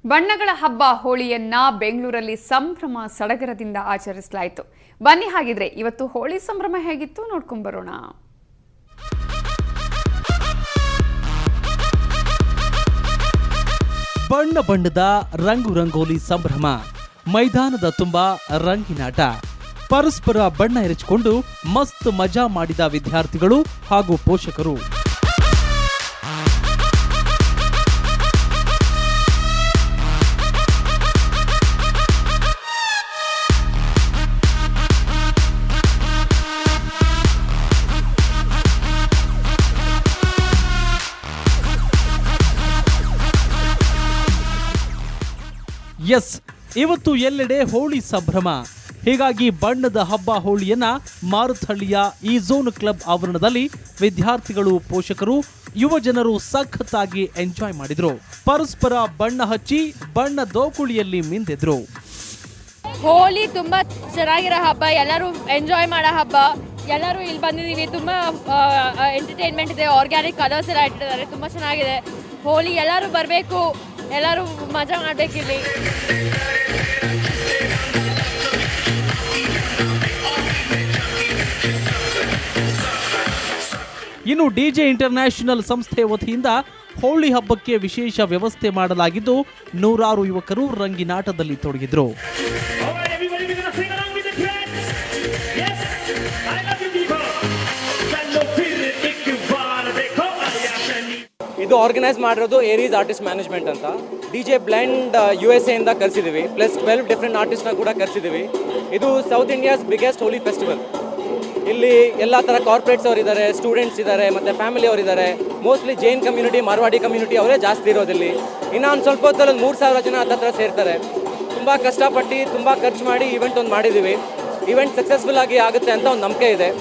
ಬಣ್ಣಗಳ ಹಬ್ಬ ಹೋಳಿಯನ್ನ ಬೆಂಗಳೂರಲ್ಲಿ ಸಂಭ್ರಮ ಸಡಗರದಿಂದ ಆಚರಿಸಲಾಯಿತು. ಬನ್ನಿ ಹಾಗಿದ್ರೆ ಇವತ್ತು ಹೋಳಿ ಸಂಭ್ರಮ ಹೇಗಿತ್ತು ನೋಡ್ಕೊಂಡು ಬರೋಣ. ಬಣ್ಣ ಬಣ್ಣದ ರಂಗು ರಂಗೋಲಿ ಸಂಭ್ರಮ, ಮೈದಾನದ ತುಂಬಾ ರಂಗಿನಾಟ, ಪರಸ್ಪರ ಬಣ್ಣ ಎರಚಿಕೊಂಡು ಮಸ್ತ್ ಮಜಾ ಮಾಡಿದ ವಿದ್ಯಾರ್ಥಿಗಳು ಹಾಗೂ ಪೋಷಕರು. ಎಸ್, ಇವತ್ತು ಎಲ್ಲೆಡೆ ಹೋಳಿ ಸಂಭ್ರಮ. ಹೀಗಾಗಿ ಬಣ್ಣದ ಹಬ್ಬ ಹೋಳಿಯನ್ನ ಮಾರುತಹಳ್ಳಿಯ ಈ ಝೋನ್ ಕ್ಲಬ್ ಆವರಣದಲ್ಲಿ ವಿದ್ಯಾರ್ಥಿಗಳು, ಪೋಷಕರು, ಯುವ ಜನರು ಸಖತ್ತಾಗಿ ಎಂಜಾಯ್ ಮಾಡಿದ್ರು. ಪರಸ್ಪರ ಬಣ್ಣ ಹಚ್ಚಿ ಬಣ್ಣ ದೋಕುಳಿಯಲ್ಲಿ ಮಿಂದೆದ್ರು. ಹೋಳಿ ತುಂಬಾ ಚೆನ್ನಾಗಿರೋ ಹಬ್ಬ, ಎಲ್ಲರೂ ಎಂಜಾಯ್ ಮಾಡೋ ಹಬ್ಬ. ಎಲ್ಲರೂ ಇಲ್ಲಿ ಬಂದಿದ್ದೀವಿ, ತುಂಬಾ ಎಂಟರ್ಟೈನ್ಮೆಂಟ್ ಇದೆ, ಆರ್ಗ್ಯಾನಿಕ್ ಕಲರ್ಸ್ ಎಲ್ಲ ಇಟ್ಟಿದ್ದಾರೆ, ತುಂಬಾ ಚೆನ್ನಾಗಿದೆ ಹೋಳಿ. ಎಲ್ಲರೂ ಬರಬೇಕು, ಎಲ್ಲರೂ ಮಜಾ ಮಾಡಬೇಕಿಲ್ಲಿ. ಇನ್ನು ಡಿಜೆ ಇಂಟರ್ನ್ಯಾಷನಲ್ ಸಂಸ್ಥೆ ವತಿಯಿಂದ ಹೋಳಿ ಹಬ್ಬಕ್ಕೆ ವಿಶೇಷ ವ್ಯವಸ್ಥೆ ಮಾಡಲಾಗಿದ್ದು, ನೂರಾರು ಯುವಕರು ರಂಗಿನಾಟದಲ್ಲಿ ತೊಡಗಿದ್ರು. ಇದು ಆರ್ಗನೈಸ್ ಮಾಡಿರೋದು ಏರೀಸ್ ಆರ್ಟಿಸ್ಟ್ ಮ್ಯಾನೇಜ್ಮೆಂಟ್ ಅಂತ. DJ ಬ್ಲೆಂಡ್ USA ಇಂದ ಕರೆಸಿದ್ದೀವಿ, ಪ್ಲಸ್ 12 ಡಿಫ್ರೆಂಟ್ ಆರ್ಟಿಸ್ಟ್ನ ಕೂಡ ಕರೆಸಿದ್ದೀವಿ. ಇದು ಸೌತ್ ಇಂಡಿಯಾಸ್ ಬಿಗ್ಗೆಸ್ಟ್ ಹೋಲಿ ಫೆಸ್ಟಿವಲ್. ಇಲ್ಲಿ ಎಲ್ಲ ಥರ ಕಾರ್ಪೊರೇಟ್ಸ್ ಅವರು ಇದ್ದಾರೆ, ಸ್ಟೂಡೆಂಟ್ಸ್ ಇದ್ದಾರೆ, ಮತ್ತು ಫ್ಯಾಮಿಲಿ ಅವರು ಇದ್ದಾರೆ. Mostly Jain community, Marwari community ಅವರೇ ಜಾಸ್ತಿ ಇರೋದಿಲ್ಲಿ. ಇನ್ನು ಒಂದು ಸ್ವಲ್ಪ ಹೊತ್ತಲ್ಲಿ 3,000 ಜನ ಹತ್ತಿರ ಸೇರ್ತಾರೆ. ತುಂಬ ಕಷ್ಟಪಟ್ಟು ತುಂಬ ಖರ್ಚು ಮಾಡಿ ಈವೆಂಟ್ ಒಂದು ಮಾಡಿದ್ದೀವಿ. ಈವೆಂಟ್ ಸಕ್ಸಸ್ಫುಲ್ ಆಗಿ ಆಗುತ್ತೆ ಅಂತ ಒಂದು ನಂಬಿಕೆ ಇದೆ.